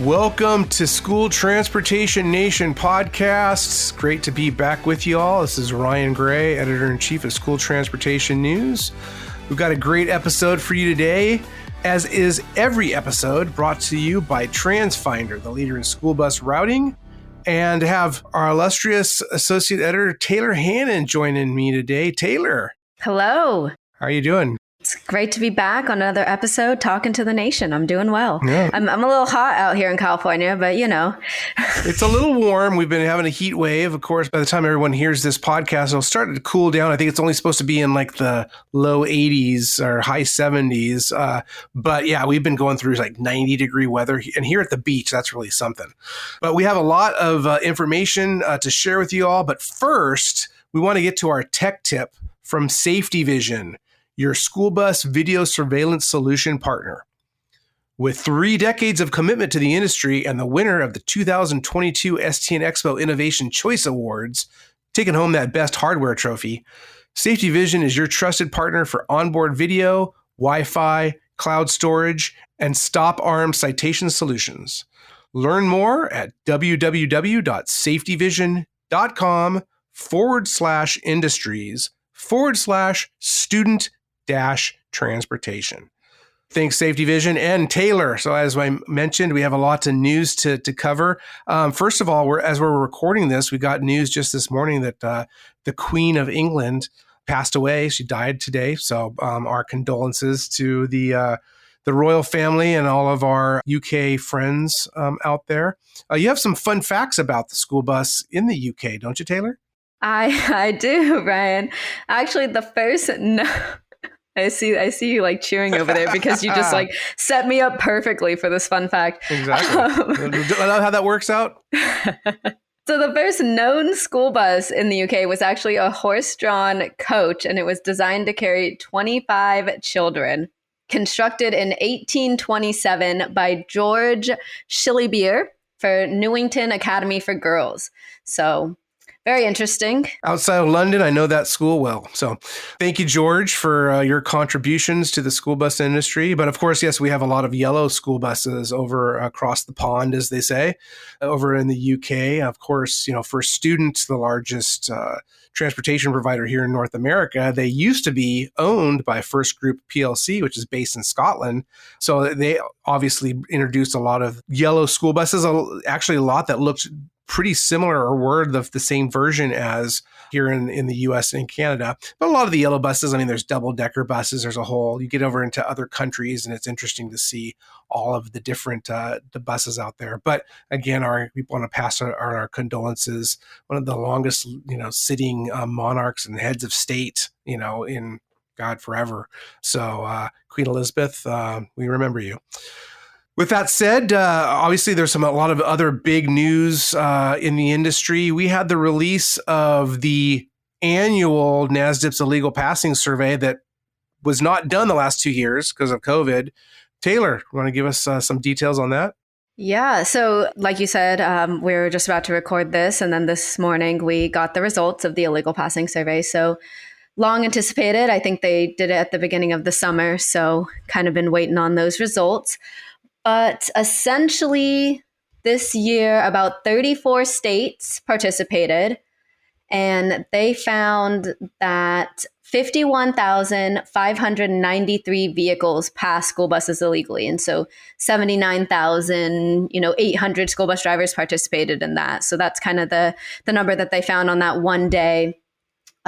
Welcome to School Transportation Nation podcasts. Great to be back with you all. This is Ryan Gray, Editor-in-Chief of School Transportation News. We've got a great episode for you today, as is every episode, brought to you by Transfinder, the leader in school bus routing, and have our illustrious Associate Editor, Taylor Hannon, joining me today. Taylor. Hello. How are you doing? It's great to be back on another episode talking to the nation. I'm doing well. Yeah. I'm a little hot out here in California, but you know. It's a little warm. We've been having a heat wave. Of course, by the time everyone hears this podcast, it'll start to cool down. I think it's only supposed to be in like the low 80s or high 70s. But yeah, we've been going through like 90-degree weather. And here at the beach, that's really something. But we have a lot of information to share with you all. But first, we want to get to our tech tip from Safety Vision, your school bus video surveillance solution partner. With 3 decades of commitment to the industry and the winner of the 2022 STN Expo Innovation Choice Awards, taking home that best hardware trophy, Safety Vision is your trusted partner for onboard video, Wi-Fi, cloud storage, and stop arm citation solutions. Learn more at www.safetyvision.com/industries/student-transportation. Thanks, Safety Vision and Taylor. So as I mentioned, we have a lot of news to cover. First of all, as we're recording this, we got news just this morning that the Queen of England passed away. She died today. So our condolences to the royal family and all of our UK friends out there. You have some fun facts about the school bus in the UK, don't you, Taylor? I do, Ryan. Actually, the first I see you like cheering over there because you just like set me up perfectly for this fun fact. Exactly. I love how that works out. So the first known school bus in the UK was actually a horse-drawn coach, and it was designed to carry 25 children. Constructed in 1827 by George Shillibeer for Newington Academy for Girls. So very interesting. Outside of London, I know that school well. So thank you, George, for your contributions to the school bus industry. But of course, yes, we have a lot of yellow school buses over across the pond, as they say, over in the UK. Of course, for students, the largest transportation provider here in North America, they used to be owned by First Group PLC, which is based in Scotland. So they obviously introduced a lot of yellow school buses, actually a lot that looked pretty similar or were the same version as here in the US and Canada. But a lot of the yellow buses, there's double-decker buses. There's a whole, you get over into other countries and it's interesting to see all of the different the buses out there. But again, we want to pass our condolences. One of the longest, sitting monarchs and heads of state, in God forever. So Queen Elizabeth, we remember you. With that said, obviously there's a lot of other big news in the industry. We had the release of the annual NASDPTS illegal passing survey that was not done the last 2 years because of COVID. Taylor, you want to give us some details on that? Yeah. So like you said, we were just about to record this, and then this morning we got the results of the illegal passing survey. So long anticipated. I think they did it at the beginning of the summer. So kind of been waiting on those results. But essentially, this year, about 34 states participated, and they found that 51,593 vehicles passed school buses illegally. And so 79,800 school bus drivers participated in that. So that's kind of the number that they found on that one day.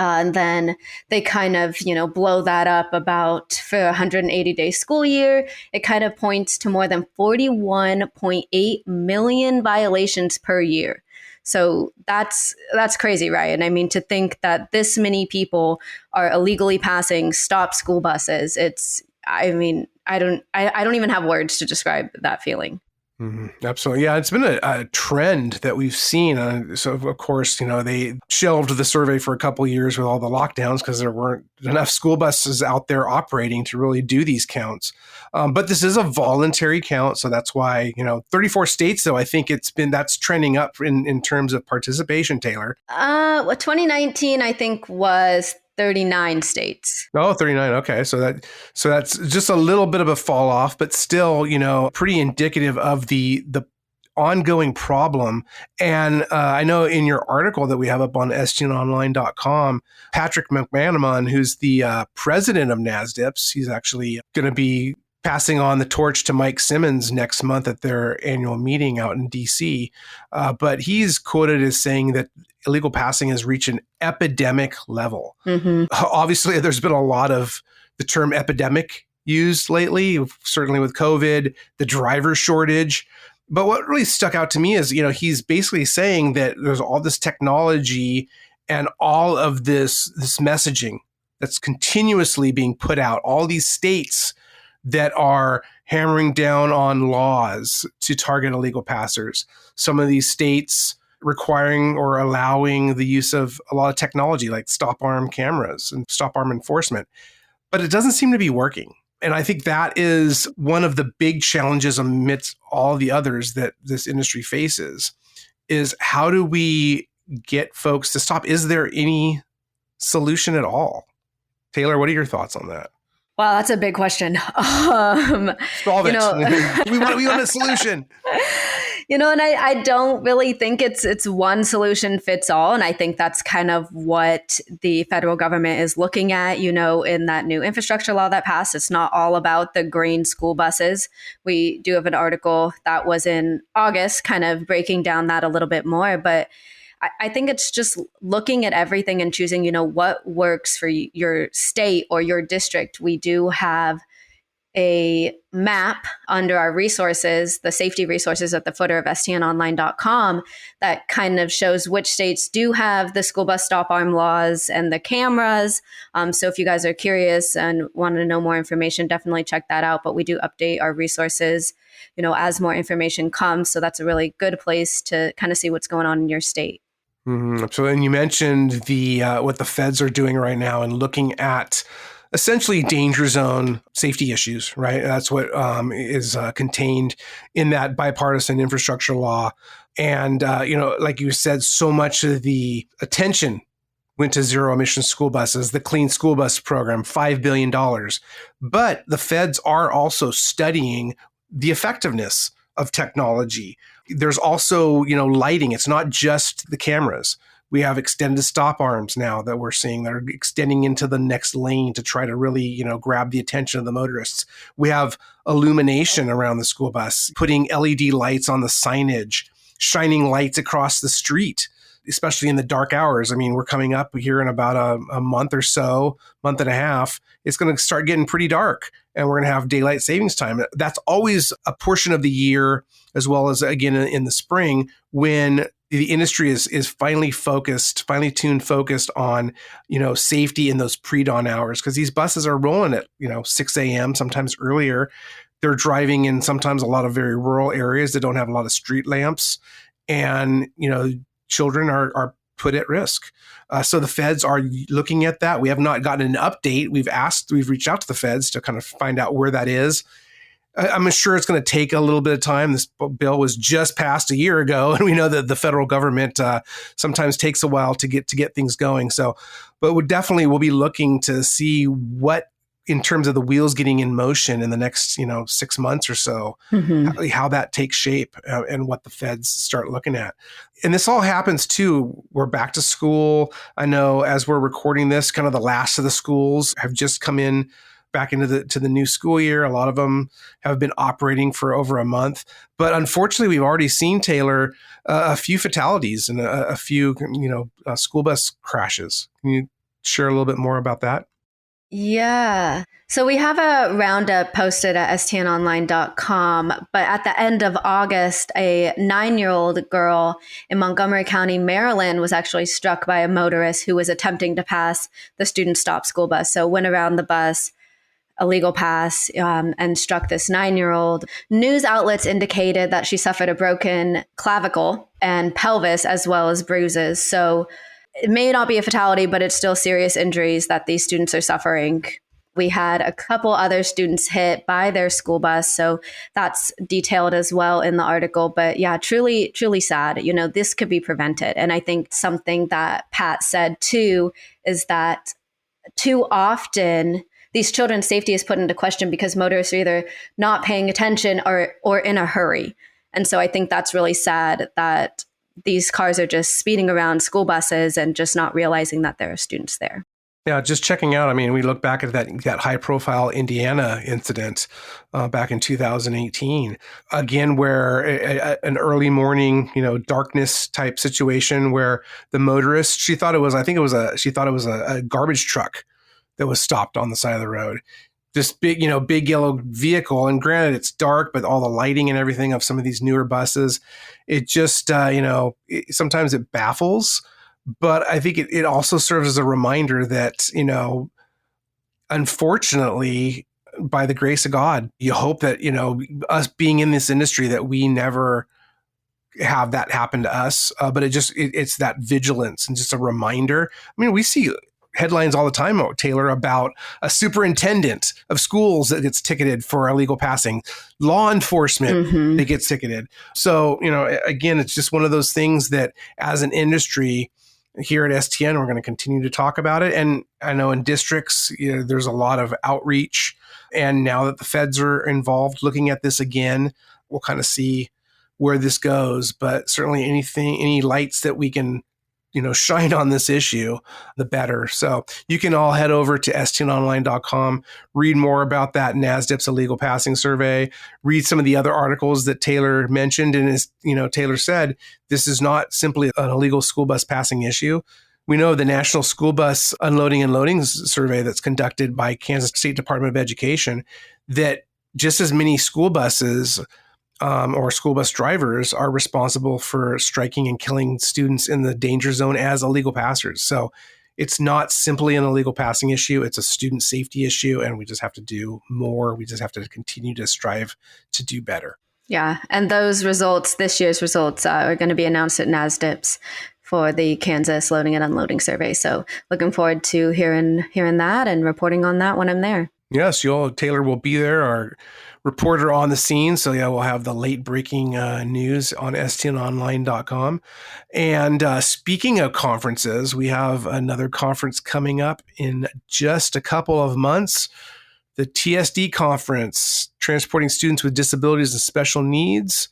And then they kind of, blow that up about for a 180-day school year. It kind of points to more than 41.8 million violations per year. So that's crazy, Ryan. To think that this many people are illegally passing stop school buses. I don't even have words to describe that feeling. Mm-hmm. Absolutely. Yeah, it's been a trend that we've seen. So, of course, they shelved the survey for a couple of years with all the lockdowns because there weren't enough school buses out there operating to really do these counts. But this is a voluntary count. So that's why, 34 states, though, I think that's trending up in terms of participation, Taylor. 2019, I think, was 39 states. Oh, 39. Okay. So that's just a little bit of a fall off, but still, pretty indicative of the ongoing problem. And I know in your article that we have up on stnonline.com, Patrick McManaman, who's the president of NASDPTS, he's actually going to be passing on the torch to Mike Simmons next month at their annual meeting out in DC. But he's quoted as saying that illegal passing has reached an epidemic level. Obviously, there's been a lot of the term epidemic used lately, certainly with COVID, the driver shortage. But what really stuck out to me is, he's basically saying that there's all this technology and all of this messaging that's continuously being put out, all these states that are hammering down on laws to target illegal passers. Some of these states requiring or allowing the use of a lot of technology like stop arm cameras and stop arm enforcement. But it doesn't seem to be working. And I think that is one of the big challenges amidst all the others that this industry faces, is how do we get folks to stop? Is there any solution at all? Taylor, what are your thoughts on that? Wow, that's a big question. Solve it. We want a solution. And I don't really think it's one solution fits all. And I think that's kind of what the federal government is looking at, in that new infrastructure law that passed. It's not all about the green school buses. We do have an article that was in August kind of breaking down that a little bit more. But I think it's just looking at everything and choosing, what works for your state or your district. We do have a map under our resources, the safety resources at the footer of stnonline.com, that kind of shows which states do have the school bus stop arm laws and the cameras. So if you guys are curious and want to know more information, definitely check that out. But we do update our resources, as more information comes. So that's a really good place to kind of see what's going on in your state. So then you mentioned the what the feds are doing right now and looking at essentially danger zone safety issues, right? That's what is contained in that bipartisan infrastructure law. And, like you said, so much of the attention went to zero emission school buses, the clean school bus program, $5 billion. But the feds are also studying the effectiveness of technology. There's also, lighting. It's not just the cameras. We have extended stop arms now that we're seeing that are extending into the next lane to try to really, grab the attention of the motorists. We have illumination around the school bus, putting LED lights on the signage, shining lights across the street, especially in the dark hours. I mean, we're coming up here in about a month or so, month and a half. It's going to start getting pretty dark and we're going to have daylight savings time. That's always a portion of the year, as well as, again, in the spring, when the industry is finally tuned focused on, safety in those pre-dawn hours, because these buses are rolling at, 6 a.m., sometimes earlier. They're driving in sometimes a lot of very rural areas that don't have a lot of street lamps. And, children are put at risk. So the feds are looking at that. We have not gotten an update. We've reached out to the feds to kind of find out where that is. I'm sure it's going to take a little bit of time. This bill was just passed a year ago, and we know that the federal government sometimes takes a while to get things going. So, but we'll be looking to see what, in terms of the wheels getting in motion in the next 6 months or so, how that takes shape and what the feds start looking at. And this all happens too. We're back to school. I know as we're recording this, kind of the last of the schools have just come in back into the new school year. A lot of them have been operating for over a month. But unfortunately, we've already seen, Taylor, a few fatalities and a few, school bus crashes. Can you share a little bit more about that? Yeah. So we have a roundup posted at stnonline.com, but at the end of August, a 9-year-old girl in Montgomery County, Maryland, was actually struck by a motorist who was attempting to pass the student stop school bus. So went around the bus, illegal pass, and struck this 9-year-old. News outlets indicated that she suffered a broken clavicle and pelvis, as well as bruises. So it may not be a fatality, but it's still serious injuries that these students are suffering. We had a couple other students hit by their school bus, so that's detailed as well in the article. But yeah, truly, truly sad. This could be prevented. And I think something that Pat said too is that too often these children's safety is put into question because motorists are either not paying attention or in a hurry. And so I think that's really sad that these cars are just speeding around school buses and just not realizing that there are students there. Yeah, just checking out. I mean, we look back at that high-profile Indiana incident back in 2018, again, where an early morning, darkness type situation where the motorist, she thought it was a garbage truck that was stopped on the side of the road. This big yellow vehicle, and granted, it's dark, but all the lighting and everything of some of these newer buses, it just, sometimes it baffles. But I think it also serves as a reminder that, unfortunately, by the grace of God, you hope that, us being in this industry, that we never have that happen to us. But it's that vigilance and just a reminder. I mean, we see headlines all the time, Taylor, about a superintendent of schools that gets ticketed for illegal passing, law enforcement that gets ticketed. So, again, it's just one of those things that as an industry, here at STN, we're going to continue to talk about it. And I know in districts, there's a lot of outreach. And now that the feds are involved looking at this again, we'll kind of see where this goes. But certainly any lights that we can, shine on this issue, the better. So you can all head over to stnonline.com, read more about that NASDPTS illegal passing survey, read some of the other articles that Taylor mentioned. And as Taylor said, this is not simply an illegal school bus passing issue. We know the National School Bus Unloading and Loading Survey that's conducted by Kansas State Department of Education, that just as many school buses or school bus drivers are responsible for striking and killing students in the danger zone as illegal passers. So it's not simply an illegal passing issue. It's a student safety issue, and we just have to do more. We just have to continue to strive to do better. Yeah. And those results, this year's results, are going to be announced at NASDPTS for the Kansas Loading and Unloading Survey. So looking forward to hearing that and reporting on that when I'm there. Yes, Taylor will be there, our reporter on the scene. So yeah, we'll have the late breaking news on stnonline.com. And speaking of conferences, we have another conference coming up in just a couple of months. The TSD Conference, Transporting Students with Disabilities and Special Needs,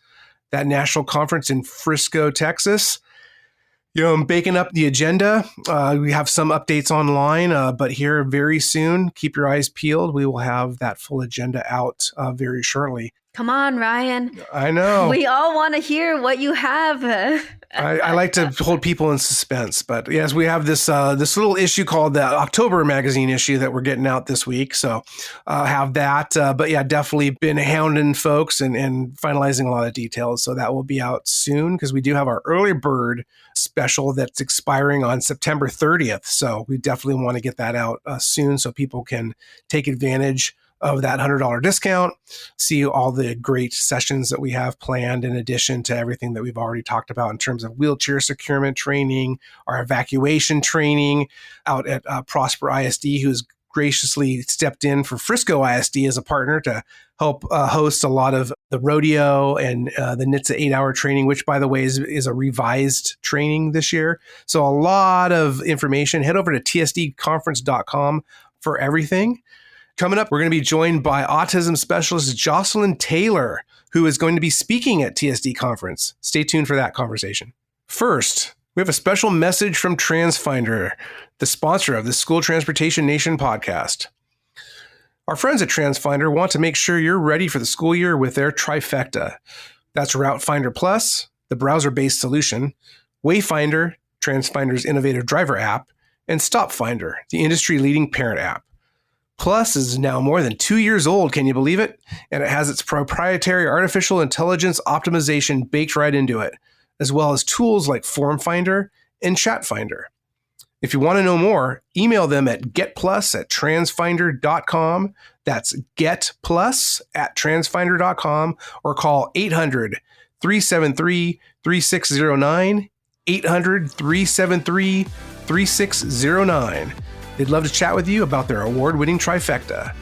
that national conference in Frisco, Texas. I'm baking up the agenda. We have some updates online, but here very soon, keep your eyes peeled. We will have that full agenda out very shortly. Come on, Ryan. I know. We all want to hear what you have. I like to hold people in suspense, but yes, we have this little issue called the October magazine issue that we're getting out this week. So have that. But yeah, definitely been hounding folks and finalizing a lot of details. So that will be out soon because we do have our early bird special that's expiring on September 30th. So we definitely want to get that out soon so people can take advantage of that $100 discount, see all the great sessions that we have planned in addition to everything that we've already talked about in terms of wheelchair securement training, our evacuation training out at Prosper ISD, who's graciously stepped in for Frisco ISD as a partner to help host a lot of the rodeo and the NHTSA 8-hour training, which, by the way, is a revised training this year. So a lot of information. Head over to tsdconference.com for everything. Coming up, we're going to be joined by autism specialist Jocelyn Taylor, who is going to be speaking at TSD Conference. Stay tuned for that conversation. First, we have a special message from Transfinder, the sponsor of the School Transportation Nation podcast. Our friends at Transfinder want to make sure you're ready for the school year with their trifecta. That's Route Finder Plus, the browser-based solution, Wayfinder, Transfinder's innovative driver app, and StopFinder, the industry-leading parent app. Plus is now more than 2 years old, can you believe it? And it has its proprietary artificial intelligence optimization baked right into it, as well as tools like Form Finder and Chat Finder. If you want to know more, email them at getplus@transfinder.com. That's getplus@transfinder.com, or call 800-373-3609, 800-373-3609. They'd love to chat with you about their award-winning trifecta.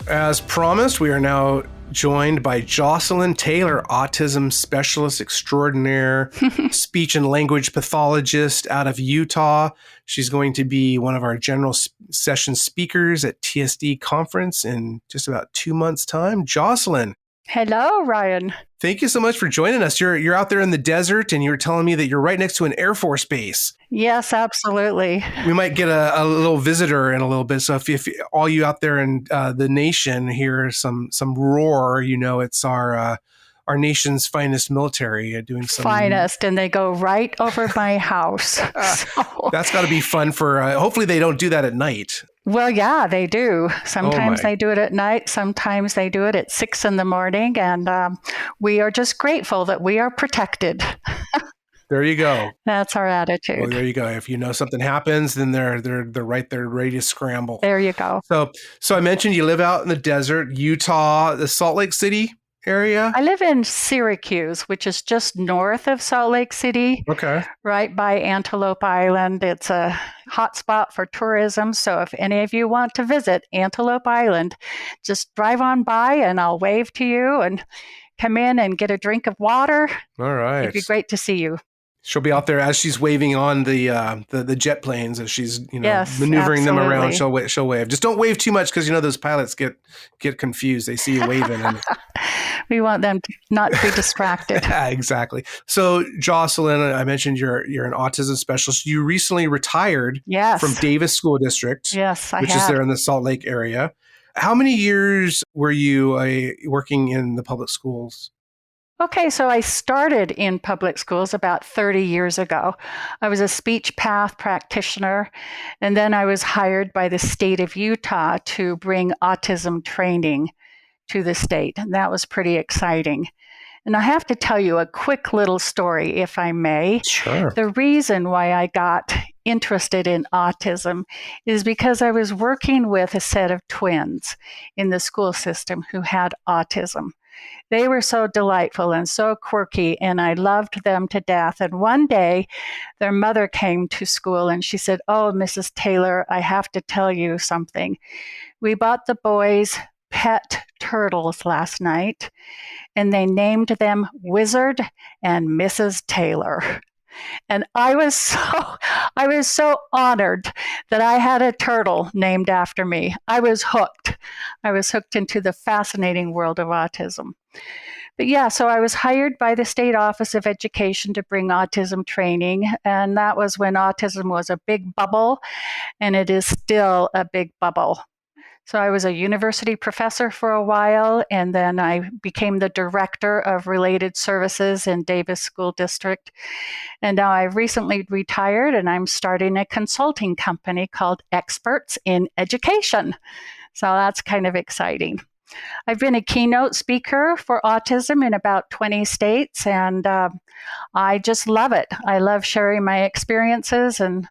As promised, we are now joined by Jocelyn Taylor, autism specialist extraordinaire, speech and language pathologist out of Utah. She's going to be one of our general session speakers at TSD Conference in just about 2 months' time. Jocelyn, Hello, Ryan. Thank you so much for joining us. You're out there in the desert, and you were telling me that you're right next to an Air Force base. Yes, absolutely. We might get a little visitor in a little bit. So if all you out there in the nation hear some roar, it's our nation's finest military doing some Finest, and they go right over my house. So, That's got to be fun for. Hopefully, they don't do that at night. well, yeah, they do. Sometimes my. they do it at night. Sometimes they do it at 6 in the morning. And we are just grateful that we are protected. There you go. That's our attitude. Well, there you go. If you know something happens, then they're right there, ready to scramble. There you go. So I mentioned you live out in the desert, Utah, the Salt Lake City area. I live in Syracuse, which is just north of Salt Lake City. Okay. Right by Antelope Island. It's a hot spot for tourism. So if any of you want to visit Antelope Island, just drive on by and I'll wave to you and come in and get a drink of water. All right. It'd be great to see you. She'll be out there as she's waving on the jet planes as she's Yes, maneuvering them around. absolutely. She'll wave. Just don't wave too much because those pilots get confused. They see you waving. And We want them to not be distracted. exactly. So Jocelyn, I mentioned you're an autism specialist. You recently retired Yes. from Davis School District, Yes, which is there in the Salt Lake area. How many years were you working in the public schools? Okay, so I started in public schools about 30 years ago. I was a speech path practitioner, and then I was hired by the state of Utah to bring autism training to the state, and that was pretty exciting. And I have to tell you a quick little story, if I may. Sure. The reason why I got interested in autism is because I was working with a set of twins in the school system who had autism. They were so delightful and so quirky, and I loved them to death. And one day, their mother came to school and she said, "Oh, Mrs. Taylor, I have to tell you something. We bought the boys pet turtles last night, and they named them Wizard and Mrs. Taylor." And I was so honored that I had a turtle named after me. I was hooked. I was hooked into the fascinating world of autism. But yeah, so I was hired by the State Office of Education to bring autism training. And that was when autism was a big bubble, and it is still a big bubble. So I was a university professor for a while, and then I became the director of related services in Davis School District. And now I've recently retired, and I'm starting a consulting company called Experts in Education. So that's kind of exciting. I've been a keynote speaker for autism in about 20 states, and I just love it. I love sharing my experiences and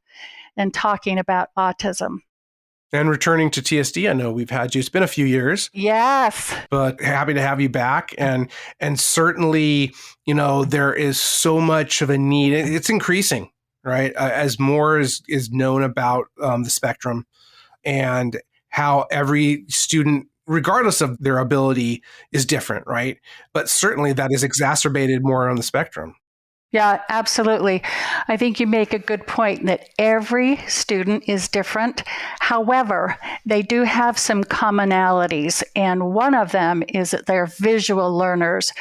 talking about autism. And returning to TSD, I know we've had you. It's been a few years. Yes. But happy to have you back. And certainly, there is so much of a need. It's increasing, right? As more is known about the spectrum and how every student, regardless of their ability, is different, right? But certainly that is exacerbated more on the spectrum. Yeah, absolutely. I think you make a good point that every student is different. However, they do have some commonalities, and one of them is that they're visual learners.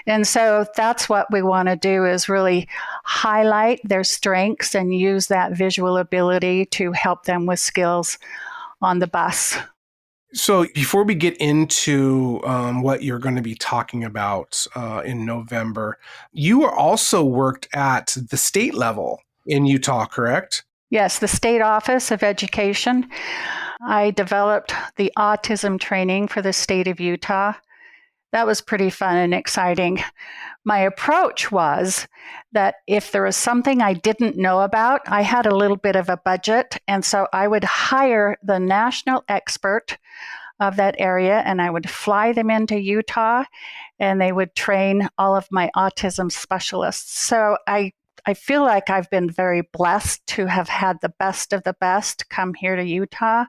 And so that's what we want to do, is really highlight their strengths and use that visual ability to help them with skills on the bus. So before we get into what you're going to be talking about in November, you also worked at the state level in Utah, correct? Yes, the State Office of Education. I developed the autism training for the state of Utah. That was pretty fun and exciting. My approach was that if there was something I didn't know about, I had a little bit of a budget, and so I would hire the national expert of that area, and I would fly them into Utah, and they would train all of my autism specialists. So I feel like I've been very blessed to have had the best of the best come here to Utah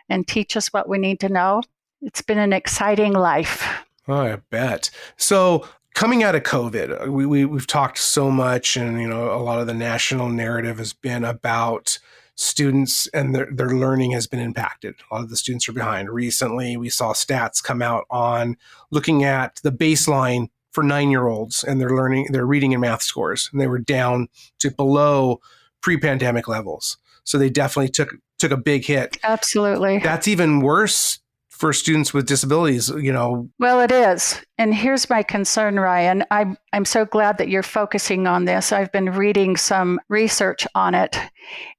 and teach us what we need to know. It's been an exciting life. Oh, I bet. So coming out of COVID, we've talked so much, and a lot of the national narrative has been about students and their learning has been impacted. A lot of the students are behind. Recently, we saw stats come out on looking at the baseline for 9-year-olds and their reading and math scores, and they were down to below pre-pandemic levels. So they definitely took a big hit. Absolutely. That's even worse for students with disabilities, Well, it is. And here's my concern, Ryan. I'm so glad that you're focusing on this. I've been reading some research on it.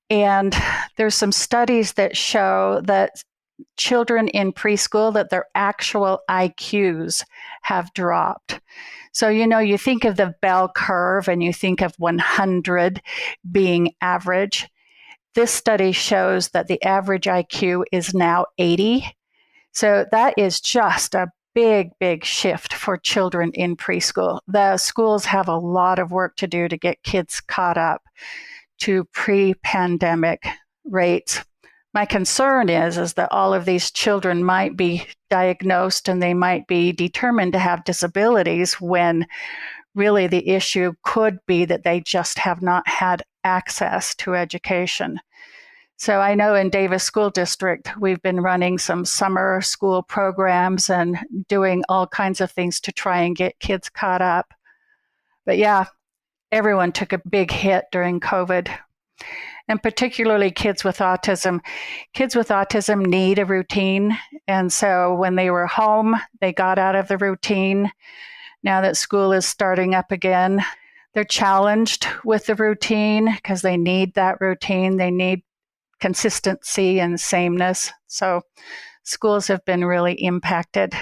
And there's some studies that show that children in preschool, that their actual IQs have dropped. So, you think of the bell curve and you think of 100 being average. This study shows that the average IQ is now 80. So that is just a big, big shift for children in preschool. The schools have a lot of work to do to get kids caught up to pre-pandemic rates. My concern is that all of these children might be diagnosed and they might be determined to have disabilities when really the issue could be that they just have not had access to education. So I know in Davis School District, we've been running some summer school programs and doing all kinds of things to try and get kids caught up. But yeah, everyone took a big hit during COVID, and particularly kids with autism. Kids with autism need a routine. And so when they were home, they got out of the routine. Now that school is starting up again, they're challenged with the routine because they need that routine. They need consistency and sameness. So schools have been really impacted.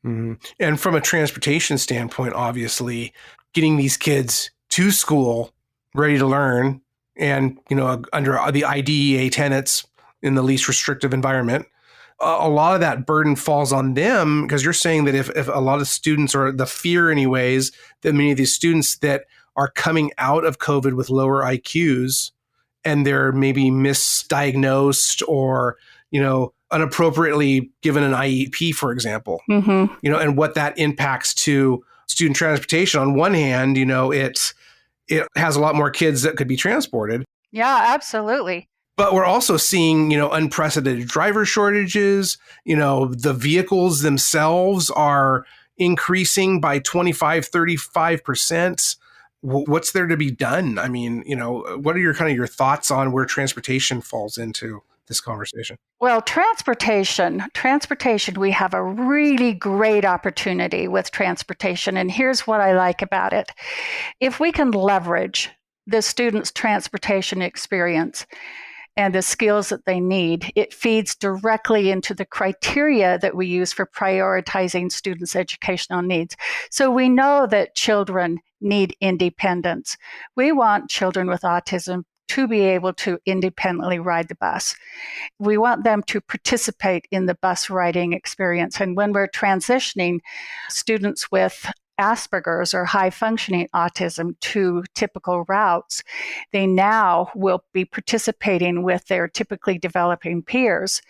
Mm-hmm. And from a transportation standpoint, obviously, getting these kids to school ready to learn and, under the IDEA tenets in the least restrictive environment, a lot of that burden falls on them, because you're saying that if a lot of students, or the fear anyways, that many of these students that are coming out of COVID with lower IQs and they're maybe misdiagnosed or, unappropriately given an IEP, for example, and what that impacts to student transportation. On one hand, it has a lot more kids that could be transported. Yeah, absolutely. But we're also seeing, unprecedented driver shortages. The vehicles themselves are increasing by 25, 35%. What's there to be done? I mean, what are your thoughts on where transportation falls into this conversation? Well, transportation, we have a really great opportunity with transportation. And here's what I like about it. If we can leverage the students' transportation experience and the skills that they need, it feeds directly into the criteria that we use for prioritizing students' educational needs. So we know that children need independence. We want children with autism to be able to independently ride the bus. We want them to participate in the bus riding experience. And when we're transitioning students with Asperger's or high functioning autism to typical routes, they now will be participating with their typically developing peers.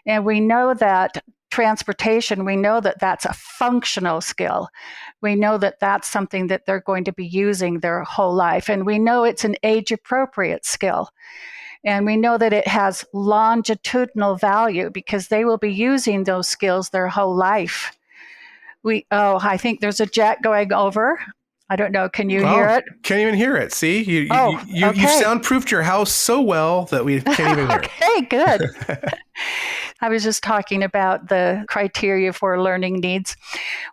And we know that transportation, we know that that's a functional skill. We know that that's something that they're going to be using their whole life. And we know it's an age appropriate skill. And we know that it has longitudinal value because they will be using those skills their whole life. I think there's a jet going over. I don't know. Can you hear it? Can't even hear it. See, you soundproofed your house so well that we can't even hear it. Okay, good. I was just talking about the criteria for learning needs.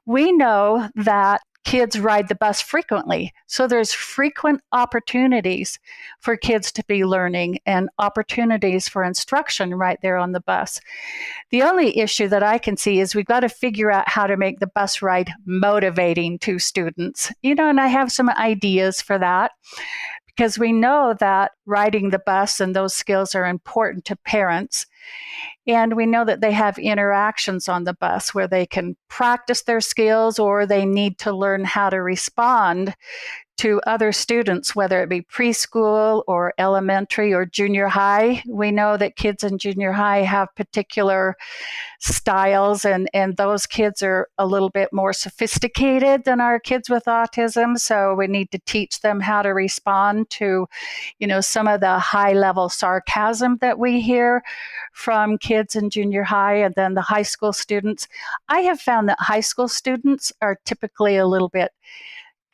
We know that kids ride the bus frequently. So there's frequent opportunities for kids to be learning and opportunities for instruction right there on the bus. The only issue that I can see is we've got to figure out how to make the bus ride motivating to students. And I have some ideas for that, because we know that riding the bus and those skills are important to parents. And we know that they have interactions on the bus where they can practice their skills or they need to learn how to respond to other students, whether it be preschool or elementary or junior high. We know that kids in junior high have particular styles, and those kids are a little bit more sophisticated than our kids with autism. So we need to teach them how to respond to, some of the high level sarcasm that we hear from kids in junior high. And then the high school students, I have found that high school students are typically a little bit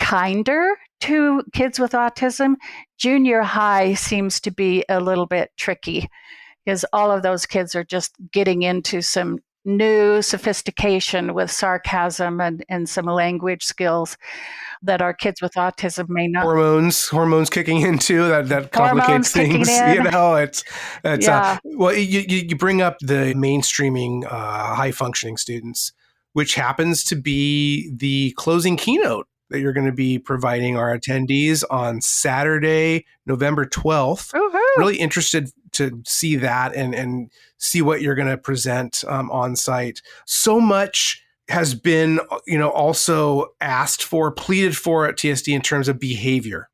kinder to kids with autism. Junior high seems to be a little bit tricky because all of those kids are just getting into some new sophistication with sarcasm and some language skills that our kids with autism may not. Hormones kicking in too. That complicates things. Well, you bring up the mainstreaming high functioning students, which happens to be the closing keynote that you're going to be providing our attendees on Saturday, November 12th. Woo-hoo. Really interested to see that and see what you're going to present on site. So much has been, also asked for, pleaded for at TSD in terms of behavior,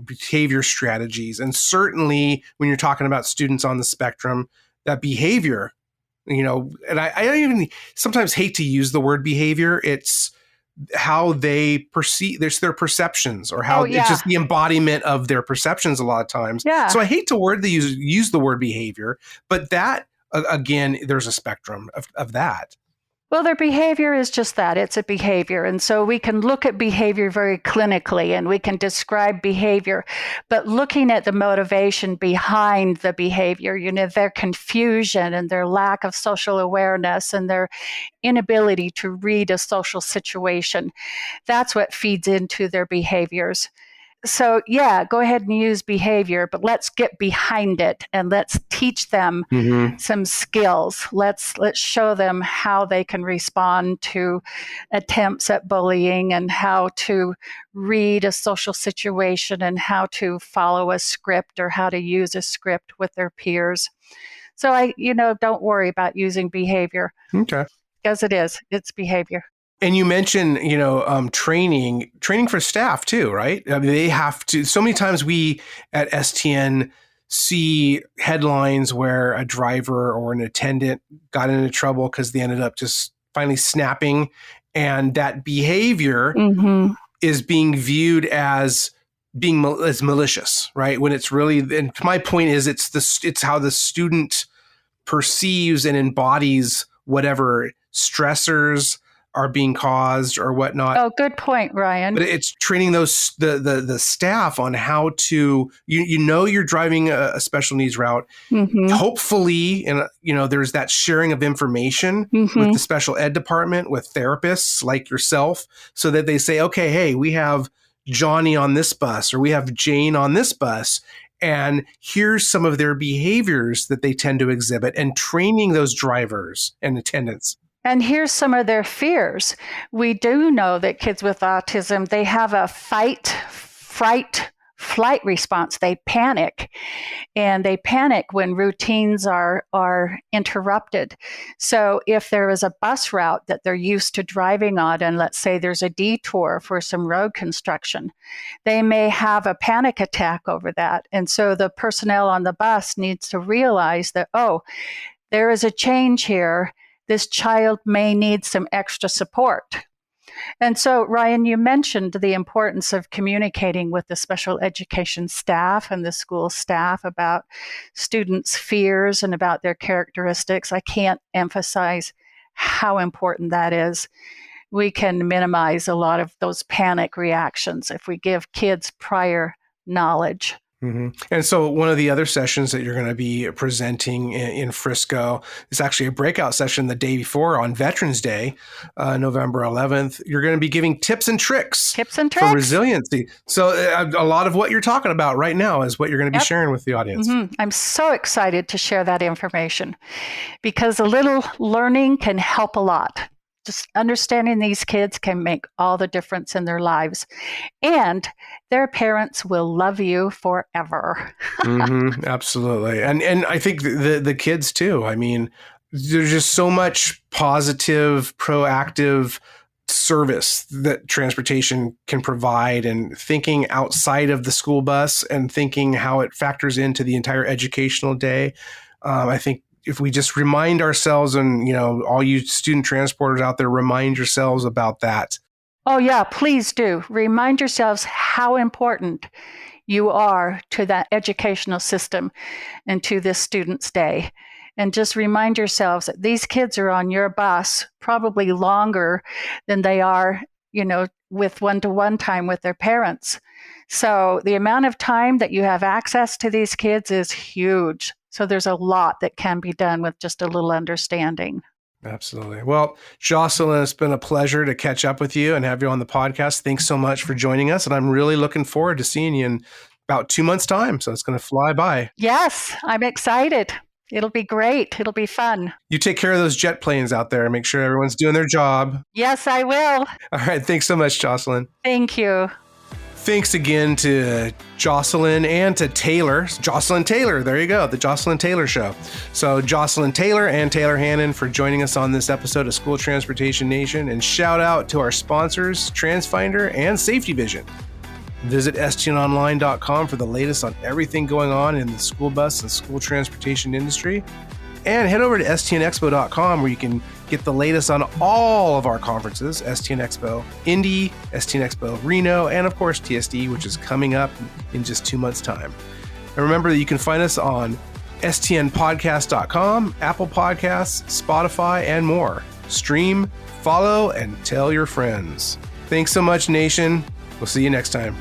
behavior strategies. And certainly when you're talking about students on the spectrum, that behavior, and I don't even sometimes hate to use the word behavior. It's how they perceive, there's their perceptions or how it's just the embodiment of their perceptions a lot of times. Yeah. So I hate to use the word behavior, but that, again, there's a spectrum of that. Well, their behavior is just that. It's a behavior. And so we can look at behavior very clinically and we can describe behavior, but looking at the motivation behind the behavior, their confusion and their lack of social awareness and their inability to read a social situation, that's what feeds into their behaviors. So go ahead and use behavior, but let's get behind it and let's teach them some skills. Let's show them how they can respond to attempts at bullying and how to read a social situation and how to follow a script or how to use a script with their peers. So don't worry about using behavior. Okay. Because it's behavior. And you mentioned, training for staff too, right? I mean, they have to, so many times we at STN see headlines where a driver or an attendant got into trouble because they ended up just finally snapping. And that behavior is being viewed as as malicious, right? When it's really, and my point is it's how the student perceives and embodies whatever stressors are being caused or whatnot. Oh, good point, Ryan. But it's training the staff on how to, you're driving a special needs route. Hopefully, and there's that sharing of information with the special ed department, with therapists like yourself, so that they say, okay, hey, we have Johnny on this bus or we have Jane on this bus. And here's some of their behaviors that they tend to exhibit, and training those drivers and attendants. And here's some of their fears. We do know that kids with autism, they have a fight, fright, flight response. They panic, and they panic when routines are interrupted. So if there is a bus route that they're used to driving on, and let's say there's a detour for some road construction, they may have a panic attack over that. And so the personnel on the bus needs to realize that, there is a change here. This child may need some extra support. And so, Ryan, you mentioned the importance of communicating with the special education staff and the school staff about students' fears and about their characteristics. I can't emphasize how important that is. We can minimize a lot of those panic reactions if we give kids prior knowledge. And so one of the other sessions that you're going to be presenting in Frisco is actually a breakout session the day before on Veterans Day, November 11th. You're going to be giving tips and tricks for resiliency. So a lot of what you're talking about right now is what you're going to be sharing with the audience. I'm so excited to share that information because a little learning can help a lot. Just understanding these kids can make all the difference in their lives. And their parents will love you forever. Absolutely. And I think the kids too. I mean, there's just so much positive, proactive service that transportation can provide, and thinking outside of the school bus and thinking how it factors into the entire educational day. I think if we just remind ourselves, and, all you student transporters out there, remind yourselves about that. Oh yeah, please do. Remind yourselves how important you are to that educational system and to this student's day. And just remind yourselves that these kids are on your bus probably longer than they are, with one-to-one time with their parents. So the amount of time that you have access to these kids is huge. So there's a lot that can be done with just a little understanding. Absolutely. Well, Jocelyn, it's been a pleasure to catch up with you and have you on the podcast. Thanks so much for joining us. And I'm really looking forward to seeing you in about 2 months' time. So it's going to fly by. Yes, I'm excited. It'll be great. It'll be fun. You take care of those jet planes out there. Make sure everyone's doing their job. Yes, I will. All right. Thanks so much, Jocelyn. Thank you. Thanks again to Jocelyn and to Taylor. Jocelyn Taylor, there you go, the Jocelyn Taylor Show. So Jocelyn Taylor and Taylor Hannon for joining us on this episode of School Transportation Nation, and shout out to our sponsors, Transfinder and Safety Vision. Visit stnonline.com for the latest on everything going on in the school bus and school transportation industry. And head over to stnexpo.com where you can get the latest on all of our conferences, STN Expo Indy, STN Expo Reno, and of course TSD, which is coming up in just 2 months' time. And remember that you can find us on stnpodcast.com, Apple Podcasts, Spotify, and more. Stream, follow, and tell your friends. Thanks so much, Nation. We'll see you next time.